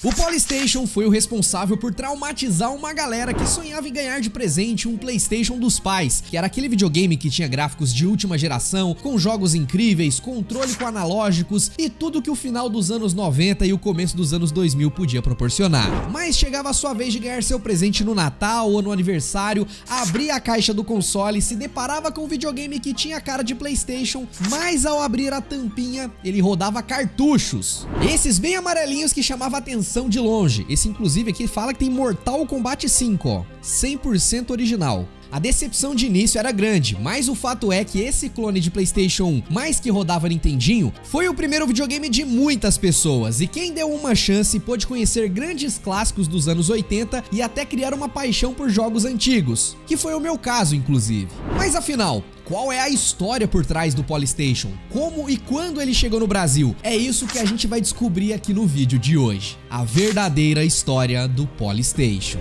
O Polystation foi o responsável por traumatizar uma galera que sonhava em ganhar de presente um PlayStation dos pais, que era aquele videogame que tinha gráficos de última geração, com jogos incríveis, controle com analógicos e tudo que o final dos anos 90 e o começo dos anos 2000 podia proporcionar. Mas chegava a sua vez de ganhar seu presente no Natal ou no aniversário, abria a caixa do console, se deparava com um videogame que tinha cara de PlayStation, mas ao abrir a tampinha, ele rodava cartuchos. Esses bem amarelinhos que chamavam a atenção de longe. Esse inclusive aqui fala que tem Mortal Kombat 5, ó, 100% original. A decepção de início era grande, mas o fato é que esse clone de PlayStation 1, mais que rodava Nintendinho, foi o primeiro videogame de muitas pessoas, e quem deu uma chance pôde conhecer grandes clássicos dos anos 80 e até criar uma paixão por jogos antigos, que foi o meu caso inclusive. Mas afinal, qual é a história por trás do Polystation? Como e quando ele chegou no Brasil? É isso que a gente vai descobrir aqui no vídeo de hoje. A verdadeira história do Polystation.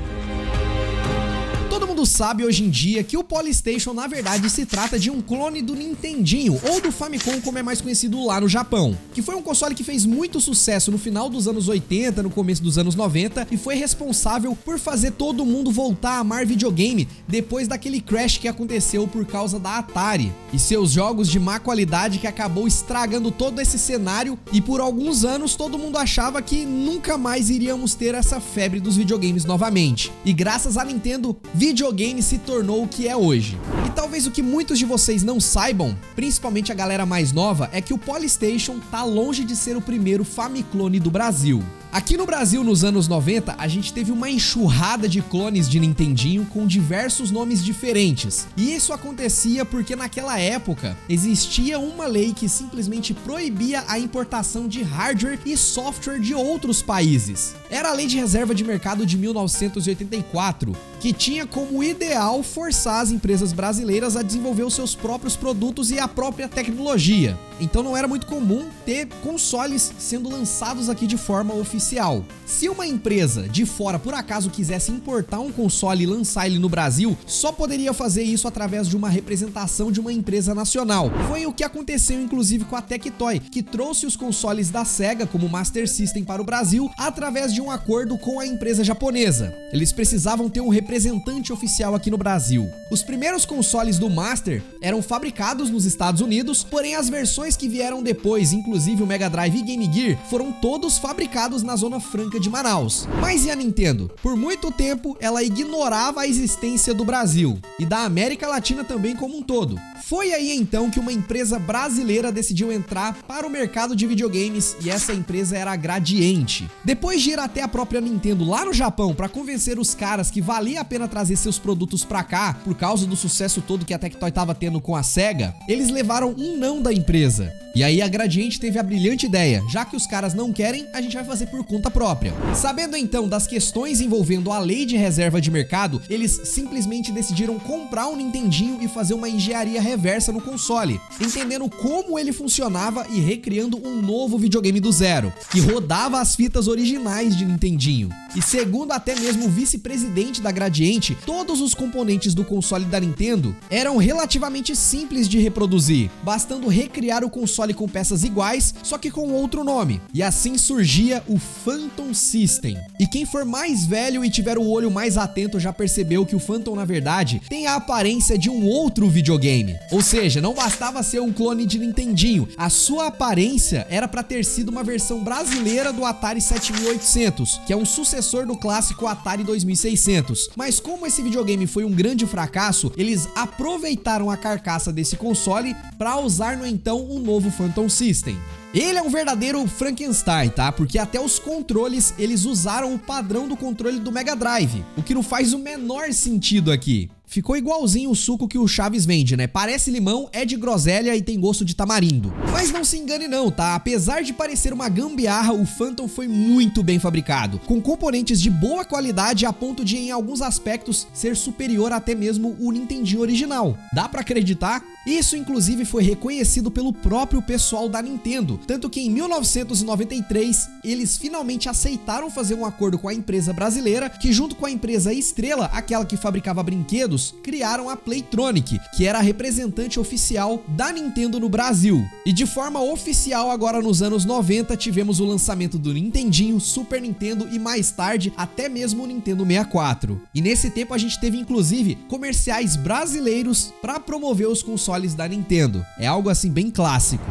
Todo mundo sabe hoje em dia que o Polystation na verdade se trata de um clone do Nintendinho, ou do Famicom como é mais conhecido lá no Japão, que foi um console que fez muito sucesso no final dos anos 80, no começo dos anos 90 e foi responsável por fazer todo mundo voltar a amar videogame depois daquele crash que aconteceu por causa da Atari e seus jogos de má qualidade que acabou estragando todo esse cenário, e por alguns anos todo mundo achava que nunca mais iríamos ter essa febre dos videogames novamente. E graças à Nintendo, videogame se tornou o que é hoje. E talvez o que muitos de vocês não saibam, principalmente a galera mais nova, é que o Polystation tá longe de ser o primeiro Famiclone do Brasil. Aqui no Brasil, nos anos 90, a gente teve uma enxurrada de clones de Nintendinho com diversos nomes diferentes. E isso acontecia porque naquela época existia uma lei que simplesmente proibia a importação de hardware e software de outros países. Era a Lei de Reserva de Mercado de 1984, que tinha como ideal forçar as empresas brasileiras a desenvolver os seus próprios produtos e a própria tecnologia. Então não era muito comum ter consoles sendo lançados aqui de forma oficial. Se uma empresa de fora por acaso quisesse importar um console e lançar ele no Brasil, só poderia fazer isso através de uma representação de uma empresa nacional. Foi o que aconteceu inclusive com a Tectoy, que trouxe os consoles da Sega como Master System para o Brasil através de um acordo com a empresa japonesa. Eles precisavam ter um representante oficial aqui no Brasil. Os primeiros consoles do Master eram fabricados nos Estados Unidos, porém as versões que vieram depois, inclusive o Mega Drive e Game Gear, foram todos fabricados na Zona Franca de Manaus. Mas e a Nintendo? Por muito tempo ela ignorava a existência do Brasil e da América Latina também como um todo. Foi aí então que uma empresa brasileira decidiu entrar para o mercado de videogames, e essa empresa era a Gradiente. Depois de ir até a própria Nintendo lá no Japão para convencer os caras que valia a pena trazer seus produtos pra cá, por causa do sucesso todo que a Tectoy tava tendo com a Sega, eles levaram um não da empresa. E aí a Gradiente teve a brilhante ideia: já que os caras não querem, a gente vai fazer por conta própria. Sabendo então das questões envolvendo a Lei de Reserva de Mercado, eles simplesmente decidiram comprar um Nintendinho e fazer uma engenharia reversa no console, entendendo como ele funcionava e recriando um novo videogame do zero, que rodava as fitas originais de Nintendinho. E segundo até mesmo o vice-presidente da Gradiente, todos os componentes do console da Nintendo eram relativamente simples de reproduzir, bastando recriar o console com peças iguais, só que com outro nome. E assim surgia o Phantom System. E quem for mais velho e tiver o olho mais atento já percebeu que o Phantom na verdade tem a aparência de um outro videogame. Ou seja, não bastava ser um clone de Nintendinho, a sua aparência era para ter sido uma versão brasileira do Atari 7800, que é um sucessor do clássico Atari 2600. Mas como esse videogame foi um grande fracasso, eles aproveitaram a carcaça desse console para usar no então um novo Phantom System. Ele é um verdadeiro Frankenstein, tá? Porque até os controles, eles usaram o padrão do controle do Mega Drive, o que não faz o menor sentido aqui. Ficou igualzinho o suco que o Chaves vende, né? Parece limão, é de groselha e tem gosto de tamarindo. Mas não se engane não, tá? Apesar de parecer uma gambiarra, o Phantom foi muito bem fabricado, com componentes de boa qualidade a ponto de, em alguns aspectos, ser superior até mesmo o Nintendinho original. Dá pra acreditar? Isso inclusive foi reconhecido pelo próprio pessoal da Nintendo, tanto que em 1993 eles finalmente aceitaram fazer um acordo com a empresa brasileira, que junto com a empresa Estrela, aquela que fabricava brinquedos, brasileiros criaram a Playtronic, que era a representante oficial da Nintendo no Brasil. E de forma oficial, agora nos anos 90, tivemos o lançamento do Nintendinho, Super Nintendo e mais tarde até mesmo o Nintendo 64. E nesse tempo a gente teve inclusive comerciais brasileiros para promover os consoles da Nintendo. É algo assim bem clássico.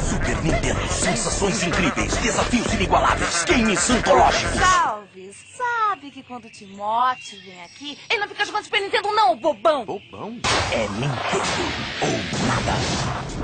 Super Nintendo, sensações incríveis, desafios inigualáveis, games antológicos. Salve, sabe que quando o Timóteo vem aqui, ele não fica jogando Super Nintendo não, bobão. Bobão? É Nintendo ou nada.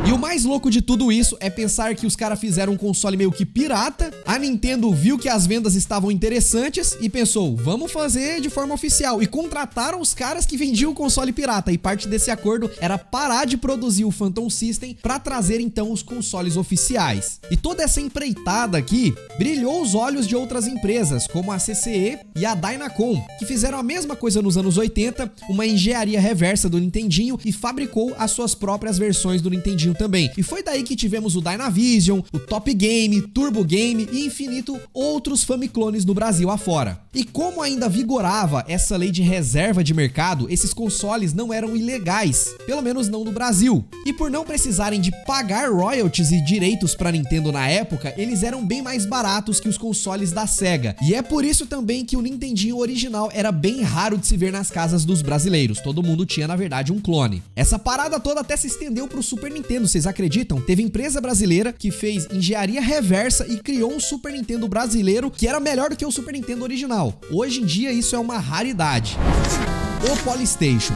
E o mais louco de tudo isso é pensar que os caras fizeram um console meio que pirata, a Nintendo viu que as vendas estavam interessantes e pensou, vamos fazer de forma oficial, e contrataram os caras que vendiam o console pirata, e parte desse acordo era parar de produzir o Phantom System para trazer então os consoles oficiais. E toda essa empreitada aqui brilhou os olhos de outras empresas, como a CCE e a Dynacon, que fizeram a mesma coisa nos anos 80, uma engenharia reversa do Nintendinho, e fabricou as suas próprias versões do Nintendinho também. E foi daí que tivemos o Dynavision, o Top Game, Turbo Game e infinito outros Famiclones no Brasil afora. E como ainda vigorava essa lei de reserva de mercado, esses consoles não eram ilegais, pelo menos não no Brasil. E por não precisarem de pagar royalties e direitos para Nintendo na época, eles eram bem mais baratos que os consoles da Sega. E é por isso também que o Nintendinho original era bem raro de se ver nas casas dos brasileiros. Todo mundo tinha, na verdade, um clone. Essa parada toda até se estendeu pro Super Nintendo, vocês acreditam? Teve empresa brasileira que fez engenharia reversa e criou um Super Nintendo brasileiro que era melhor do que o Super Nintendo original. Hoje em dia isso é uma raridade. O Polystation.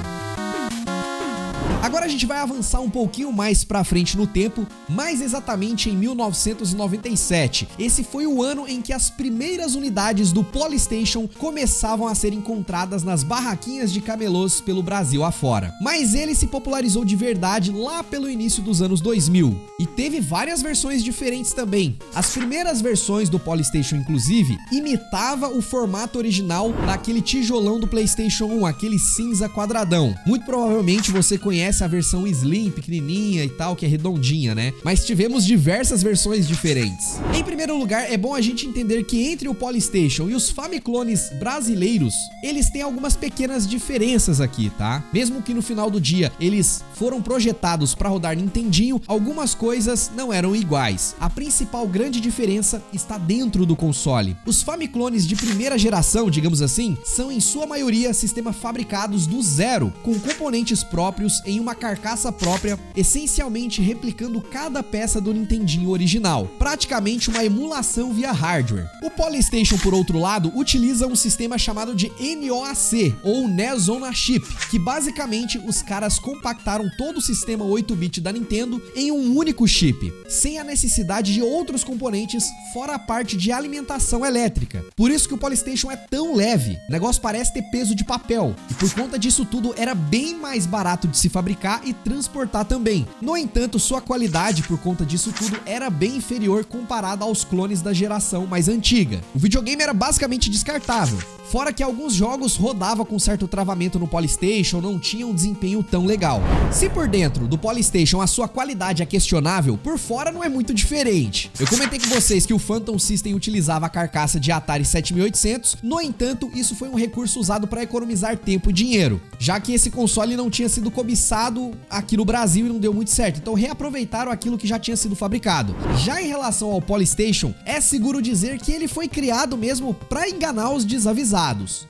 Agora a gente vai avançar um pouquinho mais pra frente no tempo, mais exatamente em 1997. Esse foi o ano em que as primeiras unidades do Polystation começavam a ser encontradas nas barraquinhas de camelôs pelo Brasil afora. Mas ele se popularizou de verdade lá pelo início dos anos 2000. E teve várias versões diferentes também. As primeiras versões do Polystation, inclusive, imitava o formato original daquele tijolão do PlayStation 1, aquele cinza quadradão. Muito provavelmente você conhece a versão Slim, pequenininha e tal, que é redondinha, né? Mas tivemos diversas versões diferentes. Em primeiro lugar, é bom a gente entender que entre o Polystation e os Famiclones brasileiros, eles têm algumas pequenas diferenças aqui, tá? Mesmo que no final do dia eles foram projetados para rodar Nintendinho, algumas coisas não eram iguais. A principal grande diferença está dentro do console. Os Famiclones de primeira geração, digamos assim, são em sua maioria sistemas fabricados do zero, com componentes próprios em uma carcaça própria, essencialmente replicando cada peça do Nintendinho original, praticamente uma emulação via hardware. O Polystation, por outro lado, utiliza um sistema chamado de NOAC, ou NES on a Chip, que basicamente os caras compactaram todo o sistema 8-bit da Nintendo em um único chip, sem a necessidade de outros componentes fora a parte de alimentação elétrica. Por isso que o Polystation é tão leve, o negócio parece ter peso de papel, e por conta disso tudo era bem mais barato de se fabricar e transportar também. No entanto, sua qualidade por conta disso tudo era bem inferior comparada aos clones da geração mais antiga. O videogame era basicamente descartável. Fora que alguns jogos rodavam com certo travamento no Polystation, não tinham um desempenho tão legal. Se por dentro do Polystation a sua qualidade é questionável, por fora não é muito diferente. Eu comentei com vocês que o Phantom System utilizava a carcaça de Atari 7800, no entanto, isso foi um recurso usado para economizar tempo e dinheiro, já que esse console não tinha sido cobiçado aqui no Brasil e não deu muito certo, então reaproveitaram aquilo que já tinha sido fabricado. Já em relação ao Polystation, é seguro dizer que ele foi criado mesmo para enganar os desavisados.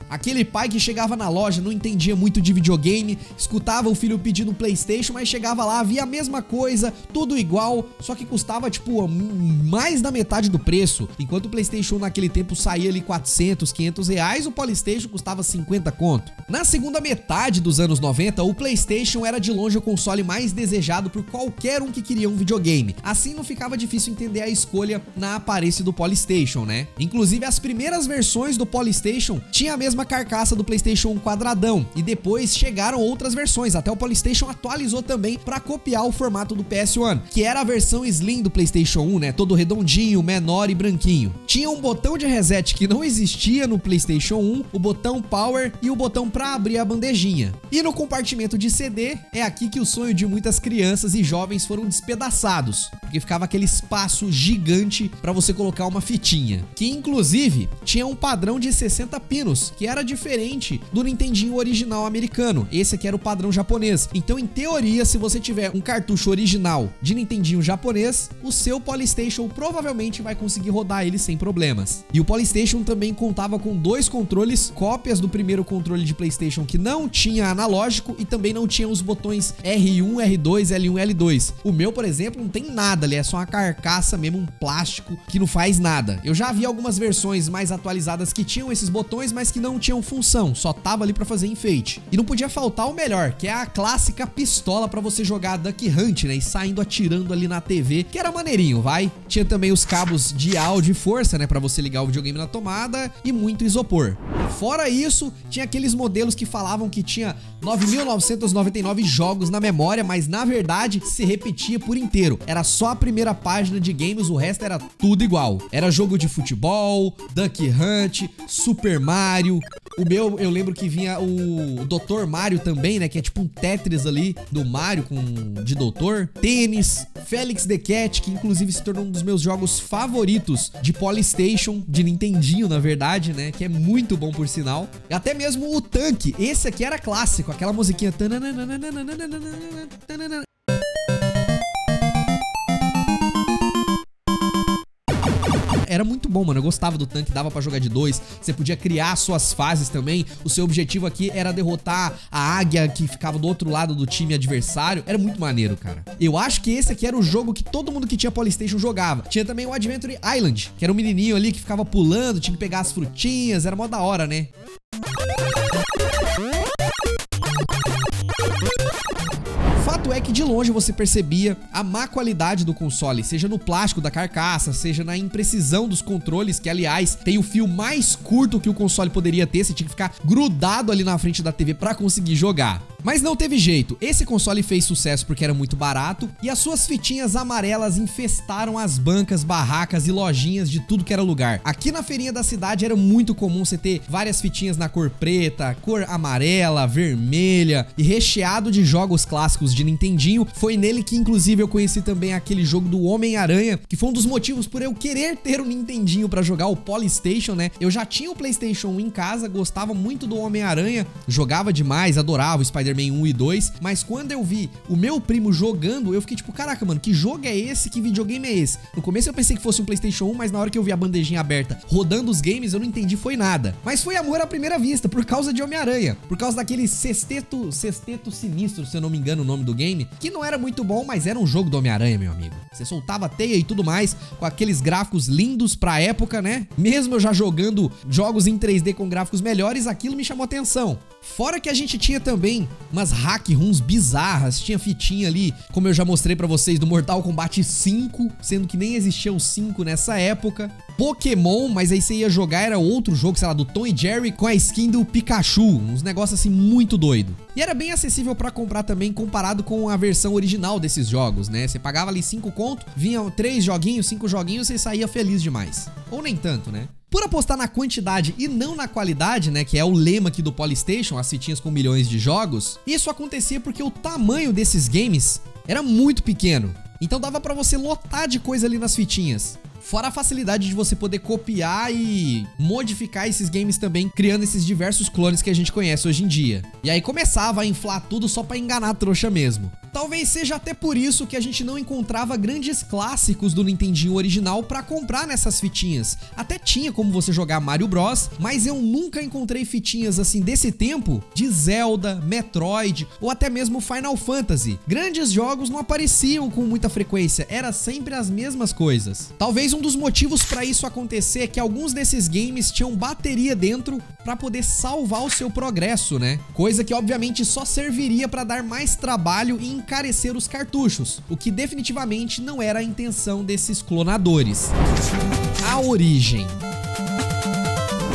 Aquele pai que chegava na loja, não entendia muito de videogame, escutava o filho pedindo um PlayStation, mas chegava lá, via a mesma coisa, tudo igual, só que custava tipo mais da metade do preço. Enquanto o PlayStation naquele tempo saía ali 400, 500 reais, o Polystation custava 50 conto. Na segunda metade dos anos 90, o PlayStation era de longe o console mais desejado por qualquer um que queria um videogame. Assim não ficava difícil entender a escolha na aparência do Polystation, né? Inclusive as primeiras versões do Polystation tinha a mesma carcaça do PlayStation 1 quadradão, e depois chegaram outras versões, até o Polystation atualizou também para copiar o formato do PS1, que era a versão Slim do PlayStation 1, né, todo redondinho, menor e branquinho. Tinha um botão de reset que não existia no PlayStation 1, o botão Power e o botão para abrir a bandejinha. E no compartimento de CD é aqui que o sonho de muitas crianças e jovens foram despedaçados, porque ficava aquele espaço gigante para você colocar uma fitinha, que inclusive tinha um padrão de 60 pinos, que era diferente do Nintendinho original americano. Esse aqui era o padrão japonês. Então, em teoria, se você tiver um cartucho original de Nintendinho japonês, o seu PlayStation provavelmente vai conseguir rodar ele sem problemas. E o PlayStation também contava com 2 controles, cópias do primeiro controle de PlayStation que não tinha analógico e também não tinha os botões R1, R2, L1, L2. O meu, por exemplo, não tem nada, ele é só uma carcaça mesmo, um plástico que não faz nada. Eu já vi algumas versões mais atualizadas que tinham esses botões, mas que não tinham função, só tava ali pra fazer enfeite. E não podia faltar o melhor, que é a clássica pistola pra você jogar Duck Hunt, né, e saindo atirando ali na TV, que era maneirinho, vai? Tinha também os cabos de áudio e força, né, pra você ligar o videogame na tomada e muito isopor. Fora isso, tinha aqueles modelos que falavam que tinha 9.999 jogos na memória, mas na verdade se repetia por inteiro. Era só a primeira página de games, o resto era tudo igual. Era jogo de futebol, Duck Hunt, Super Mario. O meu, eu lembro que vinha o Dr. Mario também, né, que é tipo um Tetris ali do Mario de doutor. Tênis, Felix the Cat, que inclusive se tornou um dos meus jogos favoritos de PlayStation, de Nintendinho, na verdade, né, que é muito bom por sinal. E até mesmo o Tanque, esse aqui era clássico, aquela musiquinha. Era muito bom, mano, eu gostava do Tanque, dava pra jogar de 2, você podia criar suas fases também, o seu objetivo aqui era derrotar a águia que ficava do outro lado do time adversário, era muito maneiro, cara. Eu acho que esse aqui era o jogo que todo mundo que tinha PlayStation jogava. Tinha também o Adventure Island, que era um menininho ali que ficava pulando, tinha que pegar as frutinhas, era mó da hora, né? Fato é que de longe você percebia a má qualidade do console, seja no plástico da carcaça, seja na imprecisão dos controles, que aliás tem o fio mais curto que o console poderia ter, você tinha que ficar grudado ali na frente da TV pra conseguir jogar. Mas não teve jeito, esse console fez sucesso porque era muito barato e as suas fitinhas amarelas infestaram as bancas, barracas e lojinhas de tudo que era lugar. Aqui na feirinha da cidade era muito comum você ter várias fitinhas na cor preta, cor amarela, vermelha e recheado de jogos clássicos de Nintendinho. Foi nele que inclusive eu conheci também aquele jogo do Homem-Aranha, que foi um dos motivos por eu querer ter o Nintendinho pra jogar o PlayStation, né? Eu já tinha o PlayStation 1 em casa, gostava muito do Homem-Aranha, jogava demais, adorava o Spider-Man 1 e 2, mas quando eu vi o meu primo jogando, eu fiquei tipo, caraca, mano, que jogo é esse? Que videogame é esse? No começo eu pensei que fosse um PlayStation 1, mas na hora que eu vi a bandejinha aberta rodando os games, eu não entendi foi nada. Mas foi amor à primeira vista, por causa de Homem-Aranha, por causa daquele Sexteto Sinistro, se eu não me engano o nome do game, que não era muito bom, mas era um jogo do Homem-Aranha, meu amigo. Você soltava teia e tudo mais, com aqueles gráficos lindos pra época, né? Mesmo eu já jogando jogos em 3D com gráficos melhores, aquilo me chamou atenção. Fora que a gente tinha também umas hack rooms bizarras, tinha fitinha ali, como eu já mostrei pra vocês, do Mortal Kombat 5, sendo que nem existia o 5 nessa época. Pokémon, mas aí você ia jogar, era outro jogo, sei lá, do Tom e Jerry com a skin do Pikachu, uns negócios assim muito doido. E era bem acessível pra comprar também, comparado com a versão original desses jogos, né? Você pagava ali 5 conto, vinham 3 joguinhos, 5 joguinhos, você saía feliz demais. Ou nem tanto, né? Por apostar na quantidade e não na qualidade, né, que é o lema aqui do PlayStation, as fitinhas com milhões de jogos, isso acontecia porque o tamanho desses games era muito pequeno. Então dava pra você lotar de coisa ali nas fitinhas. Fora a facilidade de você poder copiar e modificar esses games também, criando esses diversos clones que a gente conhece hoje em dia. E aí começava a inflar tudo só pra enganar a trouxa mesmo. Talvez seja até por isso que a gente não encontrava grandes clássicos do Nintendinho original pra comprar nessas fitinhas. Até tinha como você jogar Mario Bros, mas eu nunca encontrei fitinhas assim desse tempo de Zelda, Metroid ou até mesmo Final Fantasy. Grandes jogos não apareciam com muita frequência, era sempre as mesmas coisas. Talvez um dos motivos pra isso acontecer é que alguns desses games tinham bateria dentro pra poder salvar o seu progresso, né? Coisa que obviamente só serviria pra dar mais trabalho e encarecer os cartuchos, o que definitivamente não era a intenção desses clonadores. A origem.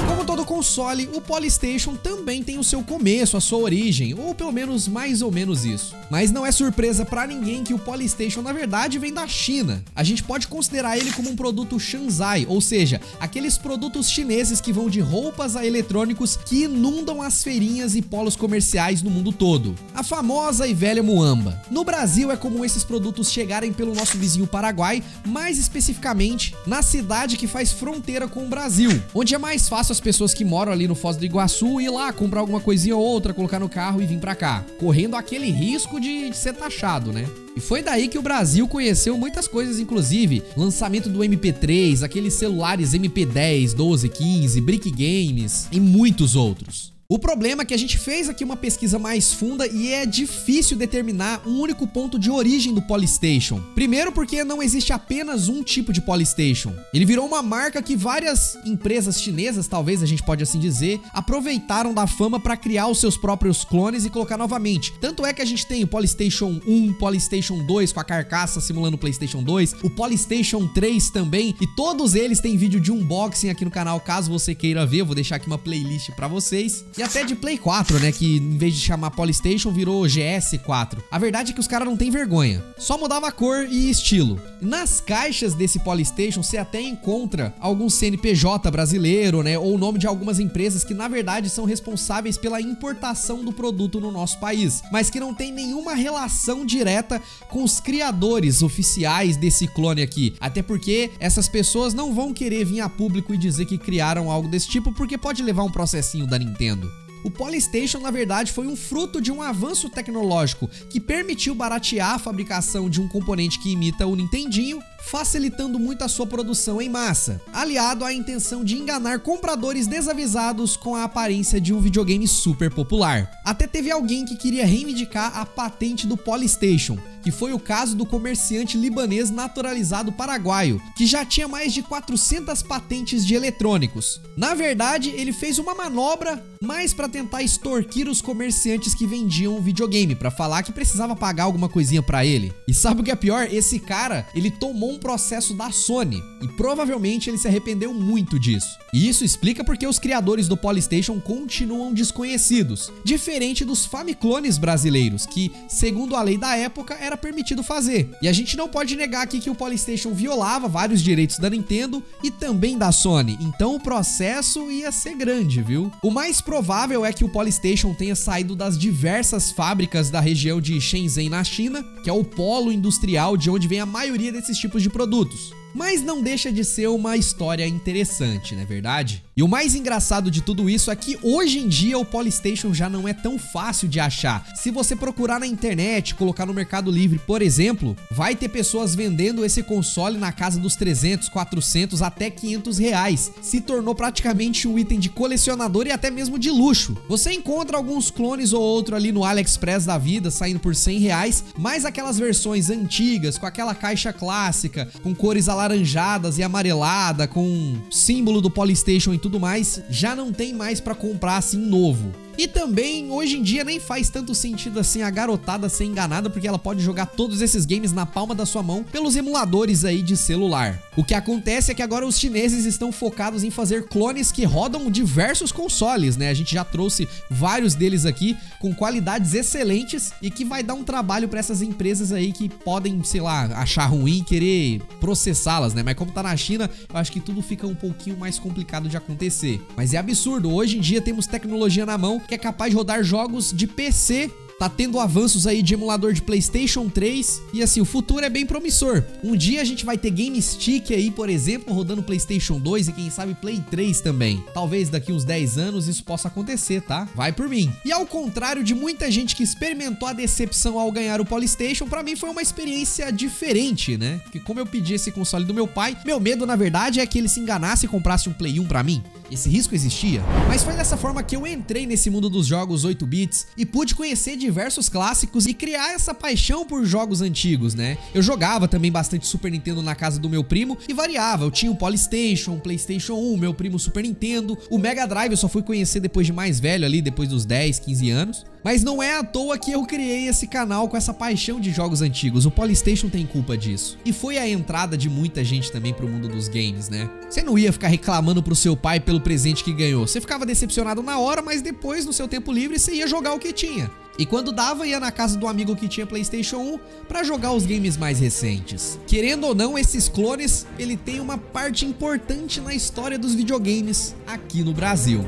Como todo console, o Polystation também tem o seu começo, a sua origem, ou pelo menos mais ou menos isso. Mas não é surpresa pra ninguém que o Polystation na verdade vem da China. A gente pode considerar ele como um produto Shanzai, ou seja, aqueles produtos chineses que vão de roupas a eletrônicos que inundam as feirinhas e polos comerciais no mundo todo. A famosa e velha muamba. No Brasil é comum esses produtos chegarem pelo nosso vizinho Paraguai, mais especificamente na cidade que faz fronteira com o Brasil, onde é mais fácil as pessoas que moram ali no Foz do Iguaçu ir lá comprar alguma coisinha ou outra, colocar no carro e vir pra cá, correndo aquele risco de ser taxado, né? E foi daí que o Brasil conheceu muitas coisas, inclusive lançamento do MP3, aqueles celulares MP10, 12, 15, Brick Games e muitos outros. O problema é que a gente fez aqui uma pesquisa mais funda e é difícil determinar um único ponto de origem do Polystation. Primeiro porque não existe apenas um tipo de Polystation. Ele virou uma marca que várias empresas chinesas, talvez a gente pode assim dizer, aproveitaram da fama para criar os seus próprios clones e colocar novamente. Tanto é que a gente tem o Polystation 1, Polystation 2 com a carcaça simulando o PlayStation 2, o Polystation 3 também, e todos eles têm vídeo de unboxing aqui no canal, caso você queira ver. Eu vou deixar aqui uma playlist para vocês. E até de Play 4, né, que em vez de chamar Polystation virou GS4. A verdade é que os caras não têm vergonha, só mudava a cor e estilo. Nas caixas desse Polystation você até encontra algum CNPJ brasileiro, né, ou o nome de algumas empresas que na verdade são responsáveis pela importação do produto no nosso país, mas que não tem nenhuma relação direta com os criadores oficiais desse clone aqui, até porque essas pessoas não vão querer vir a público e dizer que criaram algo desse tipo, porque pode levar um processinho da Nintendo. O Polystation, na verdade, foi um fruto de um avanço tecnológico que permitiu baratear a fabricação de um componente que imita o Nintendinho, facilitando muito a sua produção em massa, aliado à intenção de enganar compradores desavisados com a aparência de um videogame super popular. Até teve alguém que queria reivindicar a patente do Polystation, que foi o caso do comerciante libanês naturalizado paraguaio, que já tinha mais de 400 patentes de eletrônicos. Na verdade, ele fez uma manobra mais para tentar extorquir os comerciantes que vendiam o videogame, para falar que precisava pagar alguma coisinha para ele. E sabe o que é pior? Esse cara, ele tomou um processo da Sony e provavelmente ele se arrependeu muito disso. E isso explica porque os criadores do Polystation continuam desconhecidos, diferente dos Famiclones brasileiros, que, segundo a lei da época, era permitido fazer. E a gente não pode negar aqui que o Polystation violava vários direitos da Nintendo e também da Sony, então o processo ia ser grande, viu? O mais provável é que o Polystation tenha saído das diversas fábricas da região de Shenzhen na China, que é o polo industrial de onde vem a maioria desses tipos de produtos. Mas não deixa de ser uma história interessante, não é verdade? E o mais engraçado de tudo isso é que hoje em dia o Polystation já não é tão fácil de achar. Se você procurar na internet, colocar no Mercado Livre, por exemplo, vai ter pessoas vendendo esse console na casa dos 300, 400 até 500 reais. Se tornou praticamente um item de colecionador e até mesmo de luxo. Você encontra alguns clones ou outro ali no AliExpress da vida, saindo por 100 reais, mas aquelas versões antigas, com aquela caixa clássica, com cores alaranjadas e amarelada, com símbolo do Polystation e tudo mais, já não tem mais pra comprar assim novo. E também, hoje em dia, nem faz tanto sentido assim a garotada ser enganada, porque ela pode jogar todos esses games na palma da sua mão pelos emuladores aí de celular. O que acontece é que agora os chineses estão focados em fazer clones que rodam diversos consoles, né? A gente já trouxe vários deles aqui com qualidades excelentes e que vai dar um trabalho pra essas empresas aí que podem, sei lá, achar ruim e querer processá-las, né? Mas como tá na China, eu acho que tudo fica um pouquinho mais complicado de acontecer. Mas é absurdo, hoje em dia temos tecnologia na mão que é capaz de rodar jogos de PC. Tá tendo avanços aí de emulador de PlayStation 3 e assim, o futuro é bem promissor. Um dia a gente vai ter Game Stick aí, por exemplo, rodando PlayStation 2 e quem sabe Play 3 também. Talvez daqui uns 10 anos isso possa acontecer, tá? Vai por mim. E ao contrário de muita gente que experimentou a decepção ao ganhar o Polystation, pra mim foi uma experiência diferente, né? Porque como eu pedi esse console do meu pai, meu medo na verdade é que ele se enganasse e comprasse um Play 1 pra mim. Esse risco existia, mas foi dessa forma que eu entrei nesse mundo dos jogos 8 bits e pude conhecer diversos clássicos e criar essa paixão por jogos antigos, né? Eu jogava também bastante Super Nintendo na casa do meu primo e variava, eu tinha o Polystation, o PlayStation 1, meu primo Super Nintendo, o Mega Drive eu só fui conhecer depois de mais velho ali, depois dos 10, 15 anos. Mas não é à toa que eu criei esse canal com essa paixão de jogos antigos. O Polystation tem culpa disso. E foi a entrada de muita gente também pro mundo dos games, né? Você não ia ficar reclamando pro seu pai pelo presente que ganhou. Você ficava decepcionado na hora, mas depois, no seu tempo livre, você ia jogar o que tinha. E quando dava, ia na casa do amigo que tinha PlayStation 1 pra jogar os games mais recentes. Querendo ou não, esses clones, ele tem uma parte importante na história dos videogames aqui no Brasil.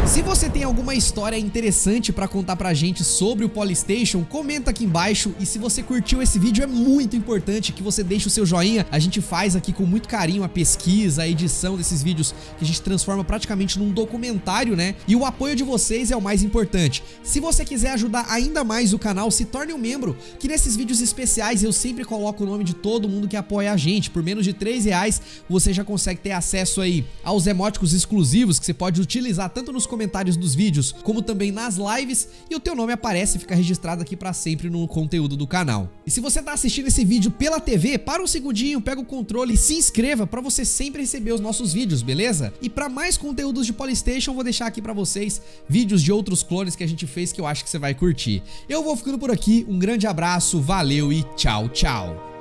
Se você tem alguma história interessante pra contar pra gente sobre o Polystation, comenta aqui embaixo. E se você curtiu esse vídeo, é muito importante que você deixe o seu joinha. A gente faz aqui com muito carinho a pesquisa, a edição desses vídeos, que a gente transforma praticamente num documentário, né? E o apoio de vocês é o mais importante. Se você quiser ajudar ainda mais o canal, se torne um membro, que nesses vídeos especiais eu sempre coloco o nome de todo mundo que apoia a gente. Por menos de R$3 você já consegue ter acesso aí aos emoticons exclusivos que você pode utilizar tanto nos comentários dos vídeos, como também nas lives, e o teu nome aparece e fica registrado aqui pra sempre no conteúdo do canal. E se você tá assistindo esse vídeo pela TV, para um segundinho, pega o controle e se inscreva pra você sempre receber os nossos vídeos, beleza? E pra mais conteúdos de Polystation, vou deixar aqui pra vocês vídeos de outros clones que a gente fez que eu acho que você vai curtir. Eu vou ficando por aqui, um grande abraço, valeu e tchau, tchau!